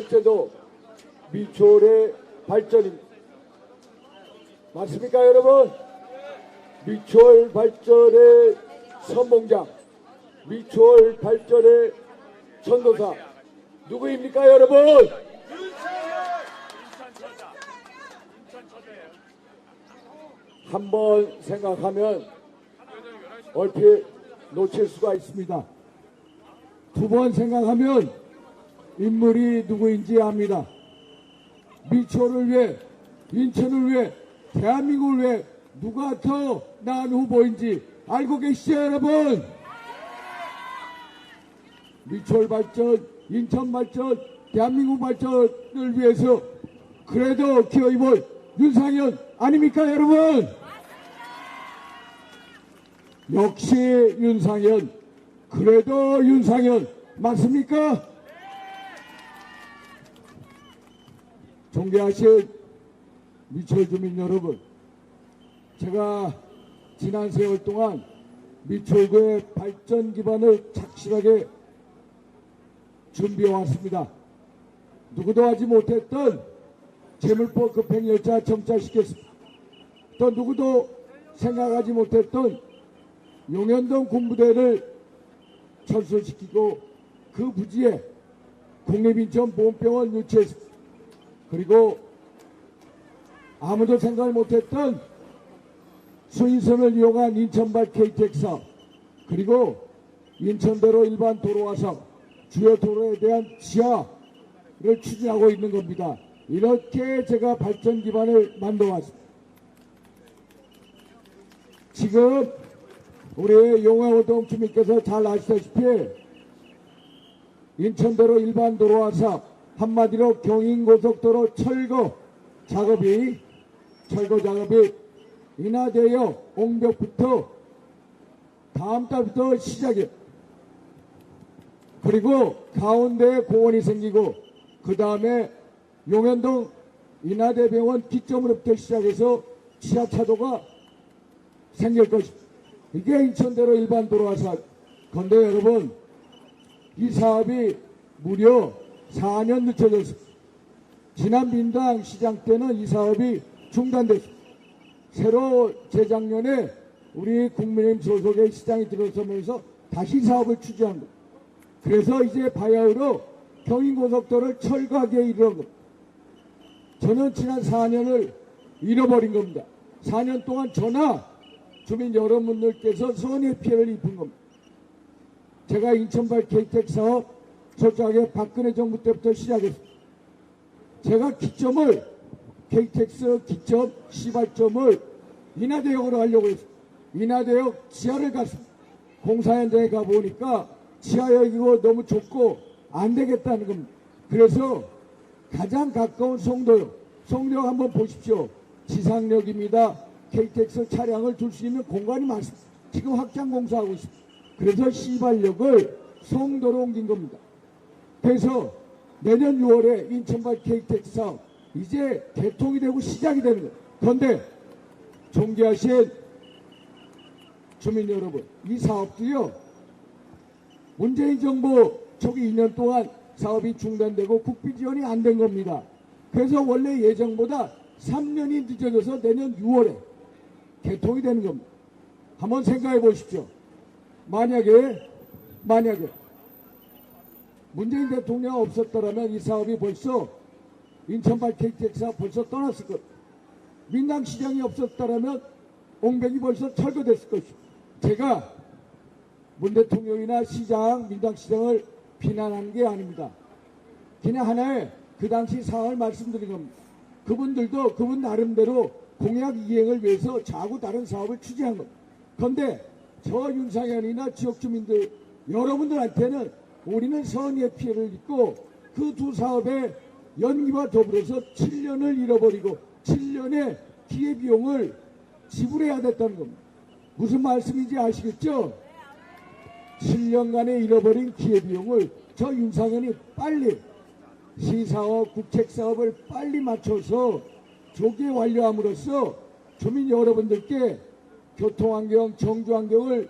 셋째도 미추홀의 발전입니다. 맞습니까, 여러분? 미추홀 발전의 선봉장, 미추홀 발전의 전도사 누구입니까, 여러분? 한번 생각하면 얼핏 놓칠 수가 있습니다. 두 번 생각하면 인물이 누구인지 압니다. 미추홀을 위해, 인천을 위해, 대한민국을 위해 누가 더 나은 후보인지 알고 계시죠, 여러분? 미추홀 발전, 인천 발전, 대한민국 발전을 위해서 그래도 기어입을 윤상현 아닙니까, 여러분? 역시 윤상현, 그래도 윤상현 맞습니까? 존경하신 미추홀 주민 여러분, 제가 지난 세월 동안 미추홀구의 발전 기반을 착실하게 준비해왔습니다. 누구도 하지 못했던 재물포 급행열차 정차시켰습니다. 또 누구도 생각하지 못했던 용현동 군부대를 철수시키고 그 부지에 국립인천보건병원 유치했습니다. 그리고 아무도 생각을 못했던 수인선을 이용한 인천발 KTX 사업, 그리고 인천대로 일반 도로화 사업, 주요 도로에 대한 지하를 추진하고 있는 겁니다. 이렇게 제가 발전 기반을 만들어 왔습니다. 지금 우리 용화호동 주민께서 잘 아시다시피 인천대로 일반 도로화 사업, 한마디로 경인고속도로 철거 작업이 인하되어 옹벽부터 다음 달부터 시작이에요. 그리고 가운데에 공원이 생기고 그 다음에 용현동 인하대병원 기점으로부터 시작해서 지하차도가 생길 것입니다. 이게 인천대로 일반 도로화 사업. 그런데 여러분, 이 사업이 무려 4년 늦춰졌습니다. 지난 민당 시장 때는 이 사업이 중단됐습니다. 새로 재작년에 우리 국민의힘 소속의 시장이 들어서면서 다시 사업을 추진한 겁니다. 그래서 이제 바야흐로 경인고속도로를 철거하기에 이르는 겁니다. 저는 지난 4년을 잃어버린 겁니다. 4년 동안 저나 주민 여러분들께서 손해 피해를 입은 겁니다. 제가 인천발 KTX 사업 솔직하게 박근혜 정부 때부터 시작했습니다. 제가 기점을 KTX 기점 시발점을 인하대역으로 하려고 했습니다. 인하대역 지하를 갔습니다. 공사 현장에 가보니까 지하역이고 너무 좁고 안 되겠다는 겁니다. 그래서 가장 가까운 송도역 한번 보십시오. 지상역입니다. KTX 차량을 둘 수 있는 공간이 많습니다. 지금 확장 공사하고 있습니다. 그래서 시발역을 송도로 옮긴 겁니다. 그래서 내년 6월에 인천발 KTX 사업 이제 개통이 되고 시작이 되는 거예요. 그런데 존경하신 주민 여러분, 이 사업도요, 문재인 정부 초기 2년 동안 사업이 중단되고 국비 지원이 안 된 겁니다. 그래서 원래 예정보다 3년이 늦어져서 내년 6월에 개통이 되는 겁니다. 한번 생각해 보십시오. 만약에 문재인 대통령 없었더라면 이 사업이 벌써 인천발 KTX 사업 벌써 떠났을 겁니다. 민당시장이 없었더라면 옹벽이 벌써 철거됐을 것입니다. 제가 문 대통령이나 시장, 민당시장을 비난하는 게 아닙니다. 그냥 하나의 그 당시 상황을 말씀드린 겁니다. 그분들도 그분 나름대로 공약 이행을 위해서 자꾸 다른 사업을 추진한 겁니다. 그런데 저 윤상현이나 지역 주민들 여러분들한테는 우리는 선의의 피해를 입고 그 두 사업의 연기와 더불어서 7년을 잃어버리고 7년의 기회비용을 지불해야 됐다는 겁니다. 무슨 말씀인지 아시겠죠? 7년간의 잃어버린 기회비용을 저 윤상현이 빨리 시사업, 국책사업을 빨리 맞춰서 조기에 완료함으로써 주민 여러분들께 교통환경, 정주환경을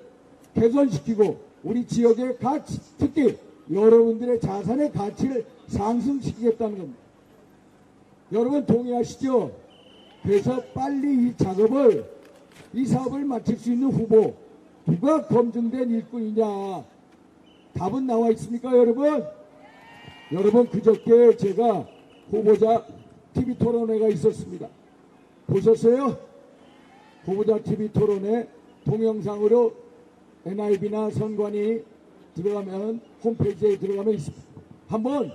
개선시키고 우리 지역의 가치, 특히 여러분들의 자산의 가치를 상승시키겠다는 겁니다. 여러분 동의하시죠? 그래서 빨리 이 작업을, 이 사업을 마칠 수 있는 후보, 누가 검증된 일꾼이냐, 답은 나와 있습니까 여러분? 여러분 그저께 제가 후보자 TV 토론회가 있었습니다. 보셨어요? 후보자 TV 토론회 동영상으로 NIB나 선관위 들어가면, 홈페이지에 들어가면 있습니다. 한번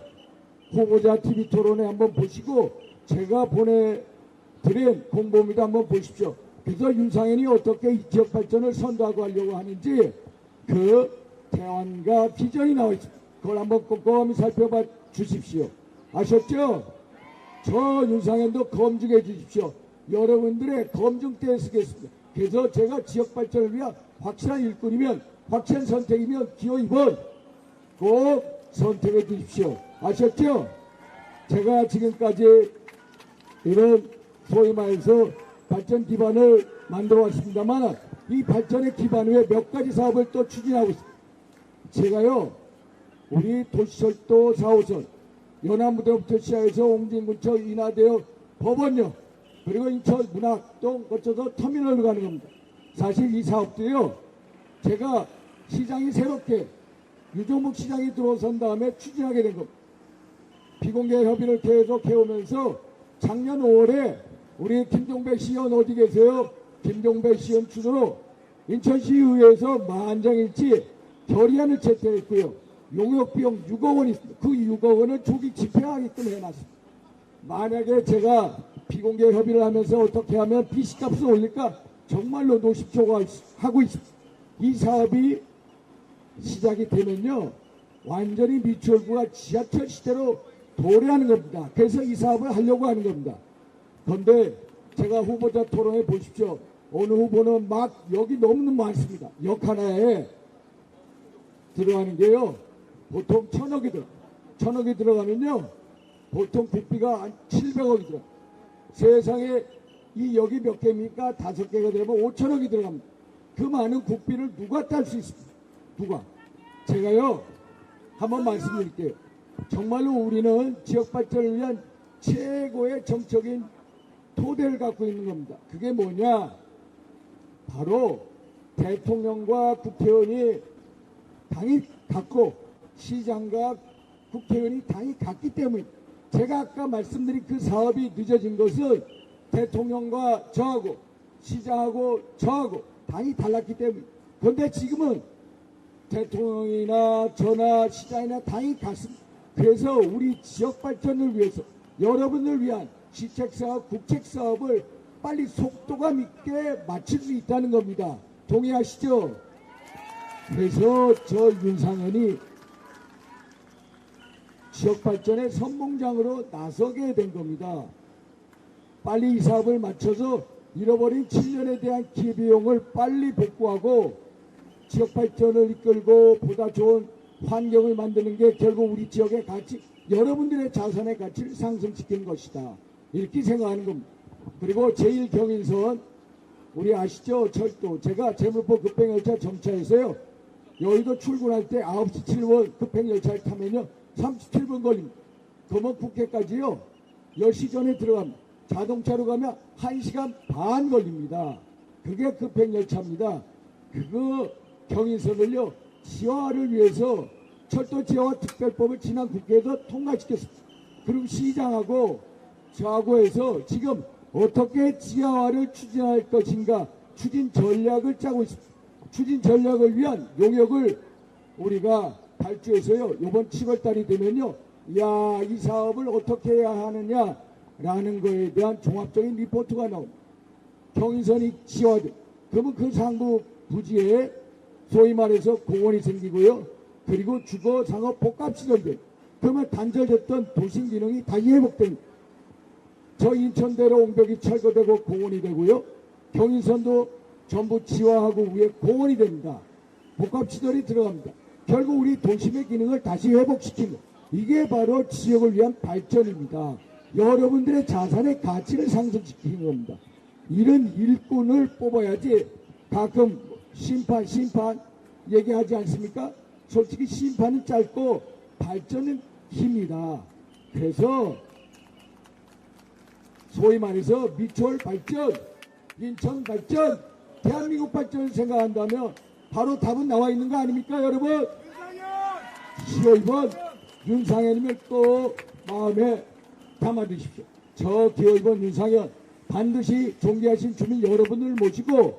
후보자 TV 토론회 한번 보시고 제가 보내드린 공보입니다. 한번 보십시오. 그래서 윤상현이 어떻게 이 지역 발전을 선도하고 하려고 하는지 그 대안과 비전이 나와 있습니다. 그걸 한번 꼼꼼히 살펴봐 주십시오. 아셨죠? 저 윤상현도 검증해 주십시오. 여러분들의 검증대에 쓰겠습니다. 그래서 제가 지역 발전을 위한 확실한 일꾼이면, 확실한 선택이면 기호 2번 꼭 선택해 주십시오. 아셨죠? 제가 지금까지 이런 소위 말해서 발전 기반을 만들어 왔습니다만 이 발전의 기반 위에 몇 가지 사업을 또 추진하고 있습니다. 제가요, 우리 도시철도 4호선, 연안부대부터 시작해서 옹진군청, 인하대역, 법원역, 그리고 인천 문학동 거쳐서 터미널로 가는 겁니다. 사실 이 사업도요, 제가 시장이 새롭게, 유종목 시장이 들어선 다음에 추진하게 된 겁니다. 비공개 협의를 계속 해오면서 작년 5월에 우리 김종배 시의원 어디 계세요? 김종배 시의원 주도로 인천시의회에서 만장일치 결의안을 채택했고요. 용역비용 6억 원이 있습니다. 그 6억 원은 조기 집행하게끔 해놨습니다. 만약에 제가 비공개 협의를 하면서 어떻게 하면 BC값을 올릴까 정말로 노심초가 하고 있습니다. 이 사업이 시작이 되면요, 완전히 미추홀구가 지하철 시대로 도래하는 겁니다. 그래서 이 사업을 하려고 하는 겁니다. 그런데 제가 후보자 토론해 보십시오. 어느 후보는 막 여기 너무 많습니다. 역 하나에 들어가는 게요, 보통 1,000억이 들어. 1,000억이 들어가면요, 보통 국비가 한 700억이 들어. 세상에 이 역이 몇 개입니까? 5개가 되면 5,000억이 들어갑니다. 그 많은 국비를 누가 딸 수 있습니까? 누가? 제가요, 한번 말씀드릴게요. 정말로 우리는 지역 발전을 위한 최고의 정적인 토대를 갖고 있는 겁니다. 그게 뭐냐? 바로 대통령과 국회의원이 당이 같고 시장과 국회의원이 당이 같기 때문입니다. 제가 아까 말씀드린 그 사업이 늦어진 것은 대통령과 저하고 시장하고 저하고 당이 달랐기 때문입니다. 그런데 지금은 대통령이나 저나 시장이나 당이 같습니다. 그래서 우리 지역 발전을 위해서 여러분을 위한 시책사업, 국책사업을 빨리 속도감 있게 마칠 수 있다는 겁니다. 동의하시죠? 그래서 저 윤상현이 지역 발전의 선봉장으로 나서게 된 겁니다. 빨리 이 사업을 마쳐서 잃어버린 7년에 대한 기회비용을 빨리 복구하고 지역 발전을 이끌고 보다 좋은 환경을 만드는 게 결국 우리 지역의 가치, 여러분들의 자산의 가치를 상승시키는 것이다. 이렇게 생각하는 겁니다. 그리고 제1경인선, 우리 아시죠? 철도. 제가 제물포 급행열차 정차해서요, 여의도 출근할 때 9시 7분 급행열차를 타면요 37분 걸립니다. 그러면 국회까지요 10시 전에 들어갑니다. 자동차로 가면 1시간 반 걸립니다. 그게 급행열차입니다. 그거 경인선을요 지하화를 위해서 철도 지하화 특별법을 지난 국회에서 통과시켰습니다. 그리고 시장하고 저하고 해서 지금 어떻게 지하화를 추진할 것인가 추진 전략을 짜고 있습니다. 추진 전략을 위한 용역을 우리가 발주해서요 이번 7월달이 되면요, 야, 이 사업을 어떻게 해야 하느냐라는 거에 대한 종합적인 리포트가 나옵니다. 경인선이 지하화돼. 그러면 그 상부 부지에 소위 말해서 공원이 생기고요, 그리고 주거 상업 복합시설이 돼요. 그러면 단절됐던 도심 기능이 다시 회복됩니다. 저 인천대로 옹벽이 철거되고 공원이 되고요, 경인선도 전부 지하하고 위에 공원이 됩니다. 복합시설이 들어갑니다. 결국 우리 도심의 기능을 다시 회복시키는, 이게 바로 지역을 위한 발전입니다. 여러분들의 자산의 가치를 상승시키는 겁니다. 이런 일꾼을 뽑아야지. 가끔 심판 얘기하지 않습니까? 솔직히 심판은 짧고 발전은 힘이다. 그래서 소위 말해서 미추홀 발전, 인천 발전, 대한민국 발전을 생각한다면 바로 답은 나와 있는 거 아닙니까, 여러분? 기호이번 윤상현님을 꼭 마음에 담아두십시오. 저 기호이번 윤상현 반드시 존귀하신 주민 여러분을 모시고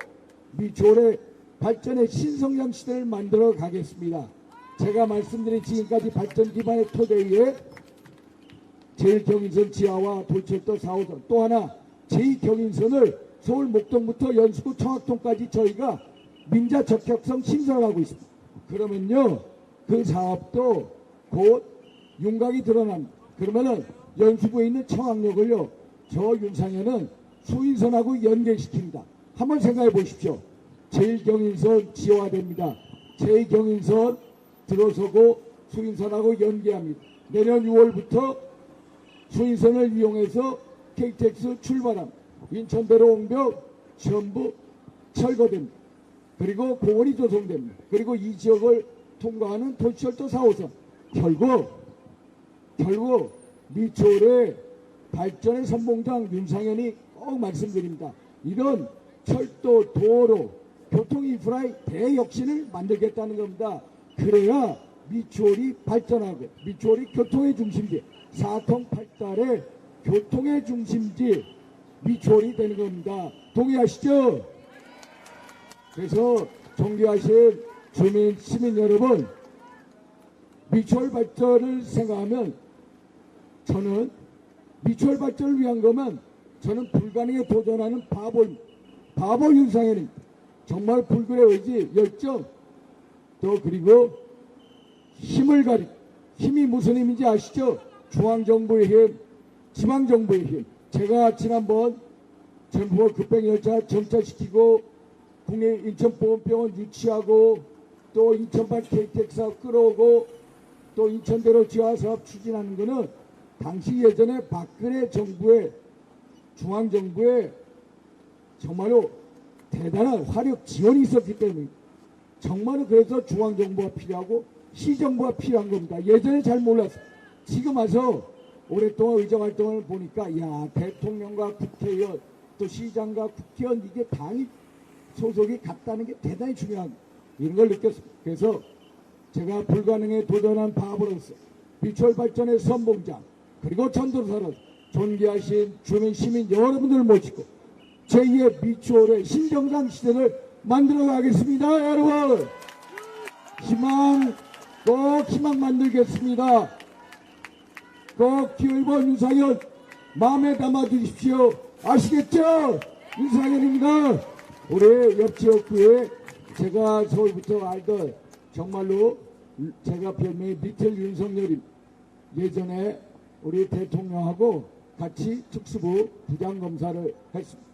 미추홀의 발전의 신성장 시대를 만들어 가겠습니다. 제가 말씀드린 지금까지 발전 기반의 토대 위에 제1경인선 지하와 도철도 4호선, 또 하나 제2경인선을 서울 목동부터 연수구 청학동까지 저희가 민자 적격성 신설하고 있습니다. 그러면요, 그 사업도 곧 윤곽이 드러납니다. 그러면은 연수구에 있는 청학역을요, 저 윤상현은 수인선하고 연계시킵니다. 한번 생각해 보십시오. 제1경인선 지하화됩니다. 제2경인선 들어서고 수인선하고 연계합니다. 내년 6월부터 수인선을 이용해서 KTX 출발함, 인천대로 옹벽 전부 철거됩니다. 그리고 공원이 조성됩니다. 그리고 이 지역을 통과하는 도시철도 4호선. 결국 미추홀의 발전의 선봉장 윤상현이 꼭 말씀드립니다. 이런 철도, 도로, 교통인프라의 대혁신을 만들겠다는 겁니다. 그래야 미추홀이 발전하고 미추홀이 교통의 중심지, 4통 8달의 교통의 중심지 미추홀이 되는 겁니다. 동의하시죠? 그래서 존귀하신 주민, 시민 여러분, 미추홀 발전을 생각하면 저는 미추홀 발전을 위한 거면 저는 불가능에 도전하는 바보 윤상현입니다. 정말 불굴의 의지, 열정, 또 그리고 힘을 가리고, 힘이 무슨 힘인지 아시죠? 중앙정부의 힘, 지방정부의 힘. 제가 지난번 전부 급행열차 정차시키고 국내 인천보건병원 유치하고 또 인천발 KTX 사업 끌어오고 또 인천대로 지하사업 추진하는 거는 당시 예전에 박근혜 정부의 중앙정부의 정말로 대단한 화력 지원이 있었기 때문에 정말로 그래서 중앙정부가 필요하고 시정부가 필요한 겁니다. 예전에 잘 몰랐어요. 지금 와서 오랫동안 의정활동을 보니까 야, 대통령과 국회의원 또 시장과 국회의원 이게 당이 소속이 같다는 게 대단히 중요한 이런 걸 느꼈습니다. 그래서 제가 불가능에 도전한 바보로서 미추홀 발전의 선봉장 그리고 전도사로 존귀하신 주민 시민 여러분들 모시고 제2의 미추홀의 신정상 시대를 만들어 가겠습니다. 여러분 희망 꼭 희망 만들겠습니다. 꼭 기호이번 윤상현 마음에 담아 주십시오. 아시겠죠? 윤상현입니다. 올해 옆 지역구에 제가 서울부터 알던 정말로 제가 별명이 리틀 윤석열입니다. 예전에 우리 대통령하고 같이 특수부 부장검사를 했습니다.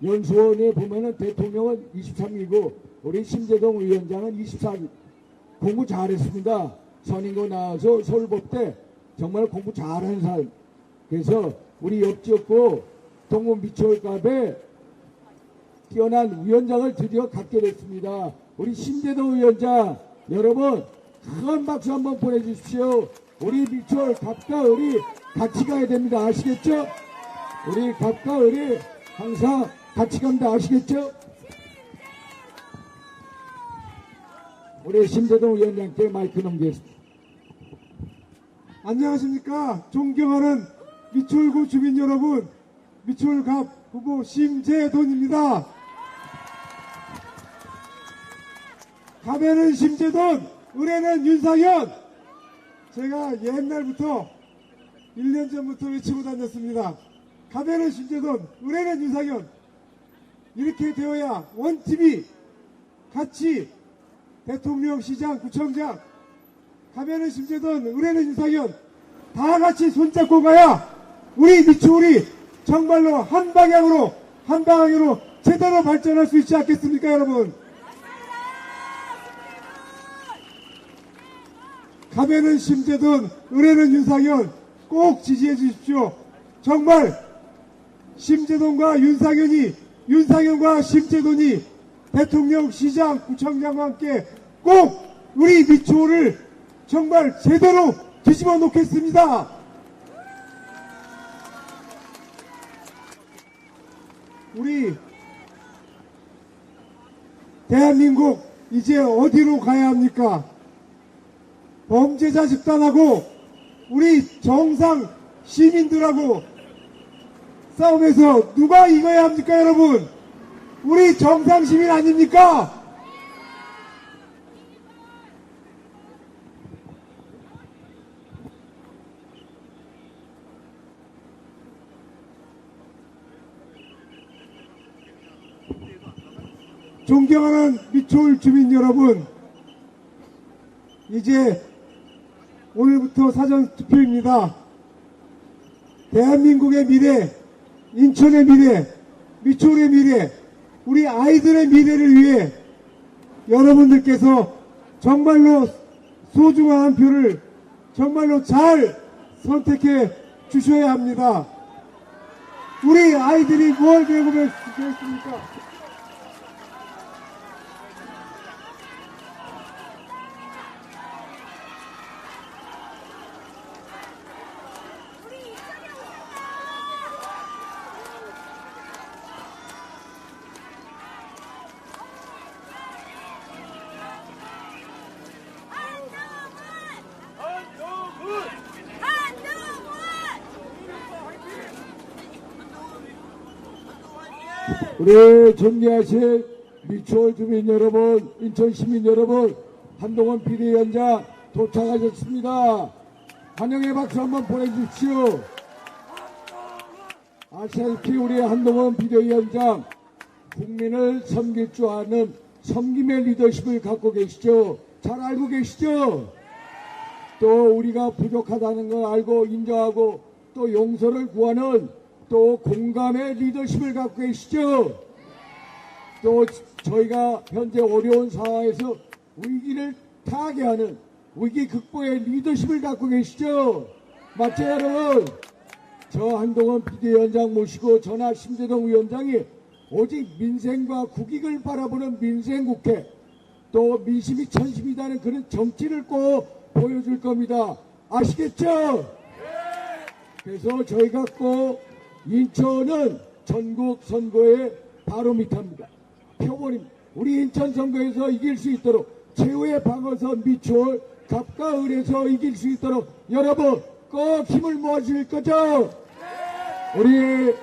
연수원에 보면은 대통령은 23이고 우리 심재동 위원장은 24일. 공부 잘했습니다. 선임고 나와서 서울법대 정말 공부 잘하는 사람. 그래서 우리 옆 지역구 동문 미추홀갑에 뛰어난 위원장을 드디어 갖게 됐습니다. 우리 심재동 위원장 여러분 큰 박수 한번 보내주십시오. 우리 미추홀 갑과 을이 같이 가야 됩니다. 아시겠죠? 우리 갑과 을이 항상 같이 갑니다. 아시겠죠? 우리 심재동 위원장께 마이크 넘기겠습니다. 안녕하십니까. 존경하는 미추홀구 주민 여러분, 미추홀갑 후보 심재돈입니다. 갑에는 심재돈, 을에는 윤상현. 제가 옛날부터 1년 전부터 외치고 다녔습니다. 갑에는 심재돈, 을에는 윤상현. 이렇게 되어야 원팀이 같이 대통령, 시장, 구청장, 갑에는 심재돈, 을에는 윤상현 다 같이 손잡고 가야 우리 미추홀이 정말로 한 방향으로 제대로 발전할 수 있지 않겠습니까, 여러분? 갑에는 심재돈, 을에는 윤상현 꼭 지지해 주십시오. 정말 심재돈과 윤상현과 심재돈이 대통령, 시장, 구청장과 함께 꼭 우리 미추홀을 정말 제대로 뒤집어 놓겠습니다. 우리 대한민국 이제 어디로 가야 합니까? 범죄자 집단하고 우리 정상 시민들하고 싸움에서 누가 이겨야 합니까, 여러분? 우리 정상 시민 아닙니까? 존경하는 미추홀 주민 여러분, 이제 오늘부터 사전투표입니다. 대한민국의 미래, 인천의 미래, 미추홀의 미래, 우리 아이들의 미래를 위해 여러분들께서 정말로 소중한 표를 정말로 잘 선택해 주셔야 합니다. 우리 아이들이 뭘 배우고 배웠습니까? 우리 존경하실 미추홀 주민 여러분, 인천 시민 여러분, 한동훈 비대위원장 도착하셨습니다. 환영의 박수 한번 보내주십시오. 아시다시피 우리 한동훈 비대위원장 국민을 섬길 줄 아는 섬김의 리더십을 갖고 계시죠. 잘 알고 계시죠. 또 우리가 부족하다는 걸 알고 인정하고 또 용서를 구하는 또 공감의 리더십을 갖고 계시죠. 또 저희가 현재 어려운 상황에서 위기를 타개하는 위기 극복의 리더십을 갖고 계시죠. 맞죠, 여러분? 저 한동훈 비대위원장 모시고 저나 심재동 위원장이 오직 민생과 국익을 바라보는 민생국회, 또 민심이 천심이라는 그런 정치를 꼭 보여줄 겁니다. 아시겠죠? 그래서 저희가 꼭 인천은 전국 선거의 바로미터입니다. 표본입니다. 우리 인천 선거에서 이길 수 있도록 최후의 방어선 미추홀 갑과 을에서 이길 수 있도록 여러분 꼭 힘을 모아주실 거죠? 우리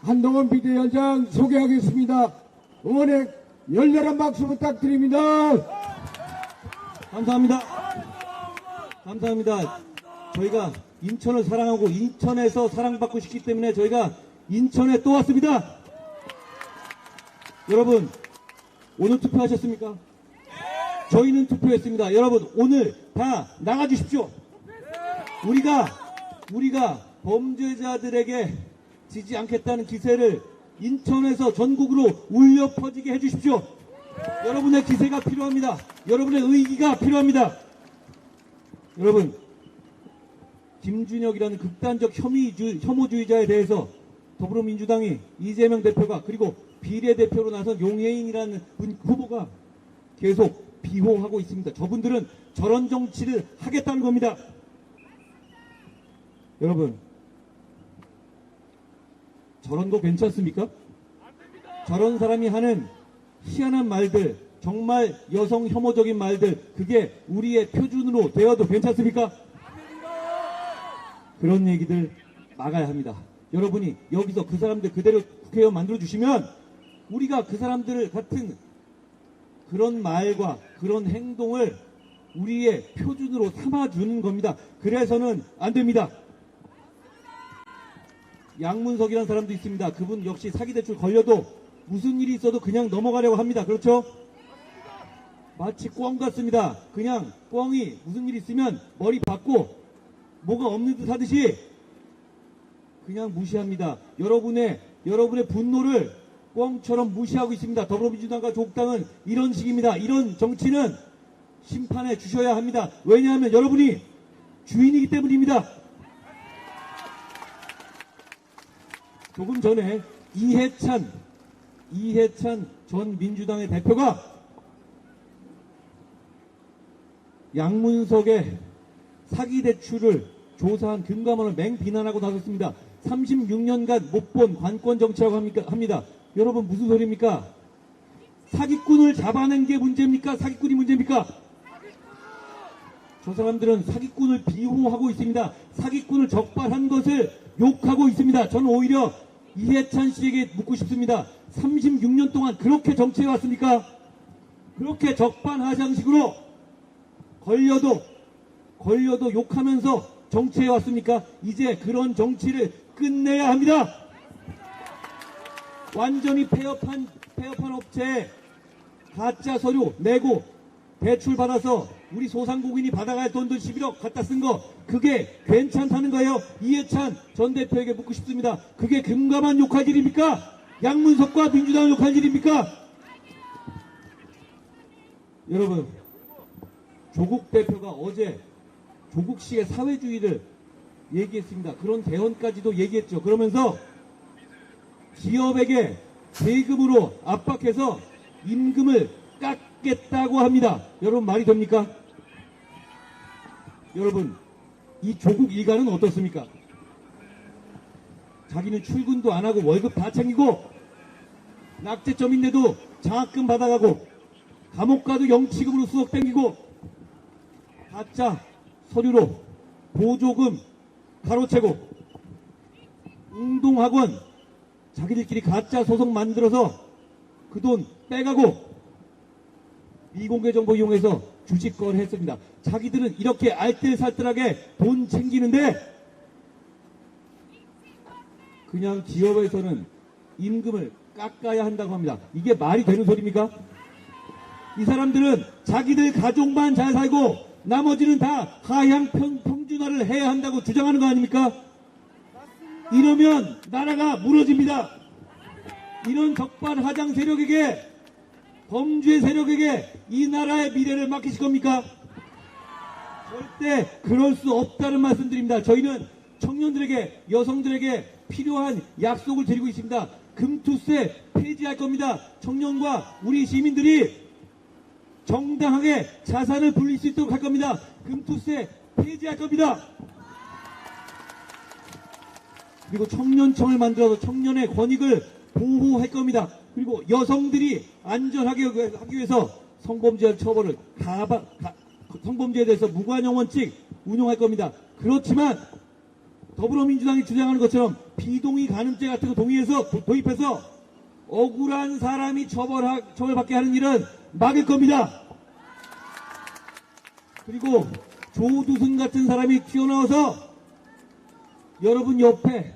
한동훈 비대위원장 소개하겠습니다. 응원의 열렬한 박수 부탁드립니다. 감사합니다. 감사합니다. 저희가 인천을 사랑하고 인천에서 사랑받고 싶기 때문에 저희가 인천에 또 왔습니다. 여러분, 오늘 투표하셨습니까? 저희는 투표했습니다. 여러분, 오늘 다 나가주십시오. 우리가 범죄자들에게 지지 않겠다는 기세를 인천에서 전국으로 울려 퍼지게 해주십시오. 여러분의 기세가 필요합니다. 여러분의 의기가 필요합니다. 여러분, 김준혁이라는 극단적 혐오주의자에 대해서 더불어민주당이 이재명 대표가 그리고 비례대표로 나선 용해인이라는 후보가 계속 비호하고 있습니다. 저분들은 저런 정치를 하겠다는 겁니다. 여러분, 저런 거 괜찮습니까? 저런 사람이 하는 희한한 말들, 정말 여성 혐오적인 말들, 그게 우리의 표준으로 되어도 괜찮습니까? 그런 얘기들 막아야 합니다. 여러분이 여기서 그 사람들 그대로 국회의원 만들어주시면 우리가 그 사람들 같은 그런 말과 그런 행동을 우리의 표준으로 삼아주는 겁니다. 그래서는 안 됩니다. 양문석이라는 사람도 있습니다. 그분 역시 사기대출 걸려도 무슨 일이 있어도 그냥 넘어가려고 합니다. 그렇죠? 마치 꿩 같습니다. 그냥 꿩이 무슨 일이 있으면 머리 박고 뭐가 없는 듯 하듯이 그냥 무시합니다. 여러분의 분노를 꿩처럼 무시하고 있습니다. 더불어민주당과 조국당은 이런 식입니다. 이런 정치는 심판해 주셔야 합니다. 왜냐하면 여러분이 주인이기 때문입니다. 조금 전에 이해찬 전 민주당의 대표가 양문석의 사기 대출을 조사한 금감원을 맹비난하고 나섰습니다. 36년간 못 본 관권 정치라고 합니다. 여러분 무슨 소리입니까? 사기꾼을 잡아낸 게 문제입니까? 사기꾼이 문제입니까? 저 사람들은 사기꾼을 비호하고 있습니다. 사기꾼을 적발한 것을 욕하고 있습니다. 저는 오히려 이해찬 씨에게 묻고 싶습니다. 36년 동안 그렇게 정치해 왔습니까? 그렇게 적반하장식으로 걸려도 욕하면서 정치해 왔습니까? 이제 그런 정치를 끝내야 합니다. 완전히 폐업한 업체에 가짜 서류 내고 대출 받아서 우리 소상공인이 받아갈 돈들 11억 갖다 쓴 거 그게 괜찮다는 거예요. 이해찬 전 대표에게 묻고 싶습니다. 그게 금감원 욕할 일입니까? 양문석과 민주당 욕할 일입니까? 여러분, 조국 대표가 어제 조국식의 사회주의를 얘기했습니다. 그런 대언까지도 얘기했죠. 그러면서 기업에게 세금으로 압박해서 임금을 깎겠다고 합니다. 여러분 말이 됩니까? 여러분 이 조국 일가는 어떻습니까? 자기는 출근도 안 하고 월급 다 챙기고 낙제점인데도 장학금 받아가고 감옥 가도 영치금으로 수억 땡기고 가짜 서류로 보조금 가로채고 운동학원 자기들끼리 가짜 소송 만들어서 그 돈 빼가고 미공개 정보 이용해서 주식 거래했습니다. 자기들은 이렇게 알뜰살뜰하게 돈 챙기는데 그냥 기업에서는 임금을 깎아야 한다고 합니다. 이게 말이 되는 소리입니까? 이 사람들은 자기들 가족만 잘 살고 나머지는 다 하향 평준화를 해야 한다고 주장하는 거 아닙니까? 이러면 나라가 무너집니다. 이런 적반하장 세력에게 범죄 세력에게 이 나라의 미래를 맡기실 겁니까? 절대 그럴 수 없다는 말씀드립니다. 저희는 청년들에게 여성들에게 필요한 약속을 드리고 있습니다. 금투세 폐지할 겁니다. 청년과 우리 시민들이 정당하게 자산을 불릴 수 있도록 할 겁니다. 금투세 폐지할 겁니다. 그리고 청년청을 만들어서 청년의 권익을 보호할 겁니다. 그리고 여성들이 안전하게 하기 위해서 성범죄 처벌을 성범죄에 대해서 무관용 원칙 운용할 겁니다. 그렇지만 더불어민주당이 주장하는 것처럼 비동의 간음죄 같은 거 도입해서 억울한 사람이 처벌받게 하는 일은 막을 겁니다. 그리고 조두순 같은 사람이 튀어나와서 여러분 옆에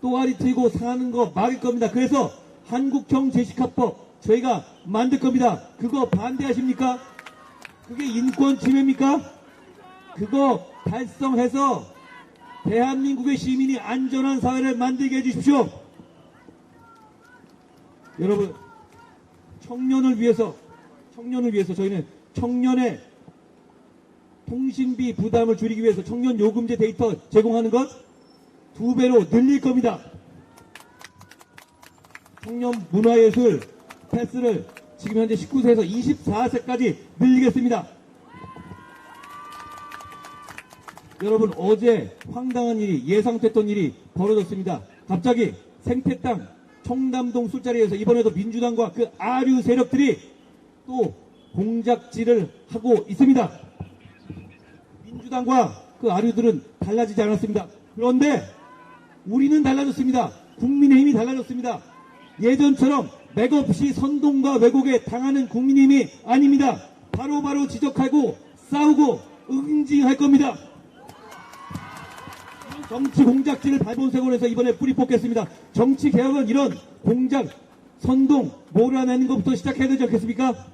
또아리 틀고 사는 거 막을 겁니다. 그래서 한국형 제식합법 저희가 만들 겁니다. 그거 반대하십니까? 그게 인권 침해입니까? 그거 달성해서 대한민국의 시민이 안전한 사회를 만들게 해주십시오. 여러분, 청년을 위해서 저희는 청년의 통신비 부담을 줄이기 위해서 청년 요금제 데이터 제공하는 것 2배로 늘릴 겁니다. 청년 문화예술 패스를 지금 현재 19세에서 24세까지 늘리겠습니다. 여러분, 어제 황당한 일이 예상됐던 일이 벌어졌습니다. 갑자기 생태땅 청담동 술자리에서 이번에도 민주당과 그 아류 세력들이 또 공작질을 하고 있습니다. 민주당과 그 아류들은 달라지지 않았습니다. 그런데 우리는 달라졌습니다. 국민의힘이 달라졌습니다. 예전처럼 맥없이 선동과 왜곡에 당하는 국민의힘이 아닙니다. 바로바로 지적하고 싸우고 응징할 겁니다. 정치 공작질을 발본색으로 해서 이번에 뿌리 뽑겠습니다. 정치 개혁은 이런 공작, 선동, 몰아내는 것부터 시작해야 되지 않겠습니까?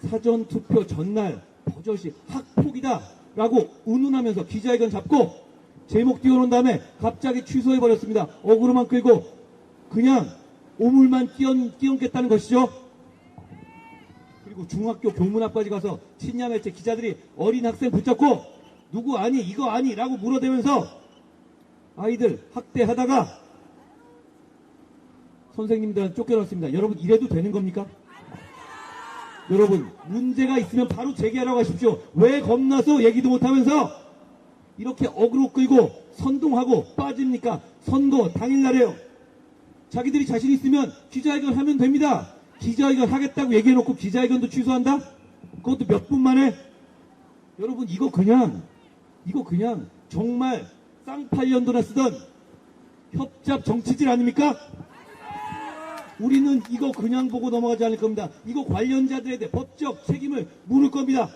사전투표 전날 버젓이 학폭이다 라고 운운하면서 기자회견 잡고 제목 띄워놓은 다음에 갑자기 취소해버렸습니다. 어그로만 끌고 그냥 오물만 끼얹겠다는 것이죠. 그리고 중학교 교문 앞까지 가서 친야매체 기자들이 어린 학생 붙잡고 누구 아니 이거 아니 라고 물어대면서 아이들 학대하다가 선생님들한테 쫓겨났습니다. 여러분 이래도 되는 겁니까? 여러분, 문제가 있으면 바로 제기하라고 하십시오. 왜 겁나서 얘기도 못하면서 이렇게 어그로 끌고 선동하고 빠집니까? 선거 당일날에요. 자기들이 자신 있으면 기자회견 하면 됩니다. 기자회견 하겠다고 얘기해놓고 기자회견도 취소한다? 그것도 몇 분 만에? 여러분, 이거 그냥 정말 쌍팔년도나 쓰던 협잡 정치질 아닙니까? 우리는 이거 그냥 보고 넘어가지 않을 겁니다. 이거 관련자들에 대해 법적 책임을 물을 겁니다.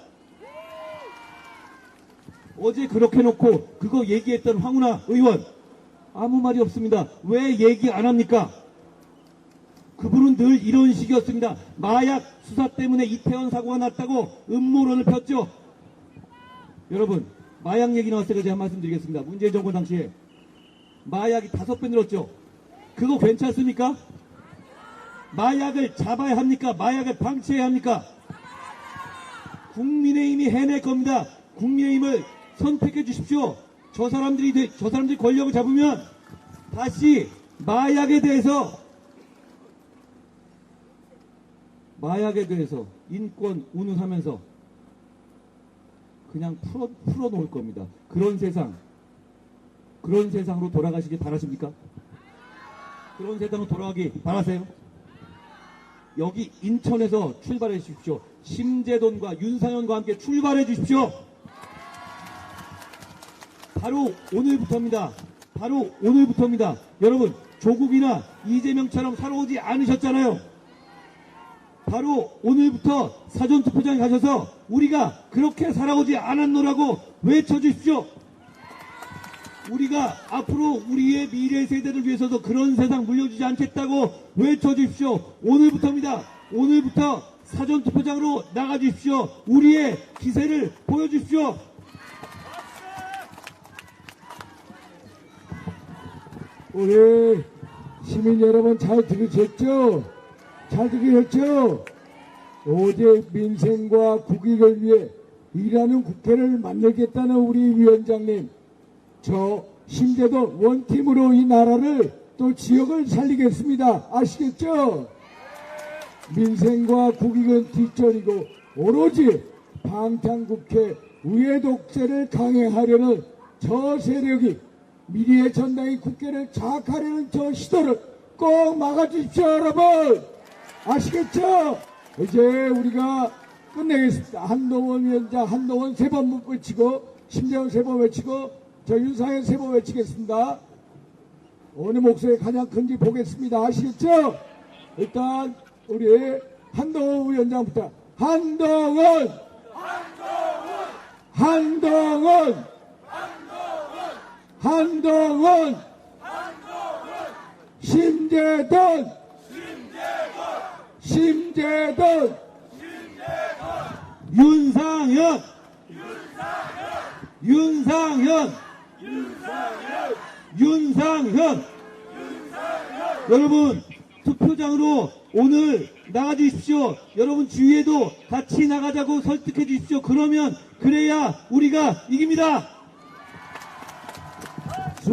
어제 그렇게 놓고 그거 얘기했던 황운하 의원 아무 말이 없습니다. 왜 얘기 안 합니까? 그분은 늘 이런 식이었습니다. 마약 수사 때문에 이태원 사고가 났다고 음모론을 폈죠. 여러분, 마약 얘기 나왔으니까 제가 말씀 드리겠습니다. 문재인 정권 당시에 마약이 5배 늘었죠. 그거 괜찮습니까? 마약을 잡아야 합니까? 마약을 방치해야 합니까? 국민의힘이 해낼 겁니다. 국민의힘을 선택해 주십시오. 저 사람들이 권력을 잡으면 다시 마약에 대해서 인권 운운하면서 그냥 풀어놓을 겁니다. 그런 세상으로 돌아가시길 바라십니까? 그런 세상으로 돌아가기 바라세요? 여기 인천에서 출발해 주십시오. 심재돈과 윤상현과 함께 출발해 주십시오. 바로 오늘부터입니다. 여러분, 조국이나 이재명처럼 살아오지 않으셨잖아요. 바로 오늘부터 사전투표장에 가셔서 우리가 그렇게 살아오지 않았노라고 외쳐주십시오. 우리가 앞으로 우리의 미래 세대를 위해서도 그런 세상 물려주지 않겠다고 외쳐주십시오. 오늘부터입니다. 오늘부터 사전투표장으로 나가주십시오. 우리의 기세를 보여주십시오. 우리 시민 여러분 잘 들으셨죠? 어제 민생과 국익을 위해 일하는 국회를 만들겠다는 우리 위원장님, 저 심재돈 원팀으로 이 나라를 또 지역을 살리겠습니다. 아시겠죠? 민생과 국익은 뒷전이고 오로지 방탄국회 우회 독재를 강행하려는 저 세력이 미래의 전당인 국회를 장악하려는 저 시도를 꼭 막아주십시오, 여러분. 아시겠죠? 이제 우리가 끝내겠습니다. 한동훈 위원장, 한동훈 3번 외치고, 심재원 3번 외치고, 저 윤상현 3번 외치겠습니다. 어느 목소리 가장 큰지 보겠습니다. 아시겠죠? 일단 우리 한동훈 위원장부터. 한동훈! 심재돈! 윤상현! 여러분, 투표장으로 오늘 나가주십시오. 여러분 주위에도 같이 나가자고 설득해 주십시오. 그래야 우리가 이깁니다.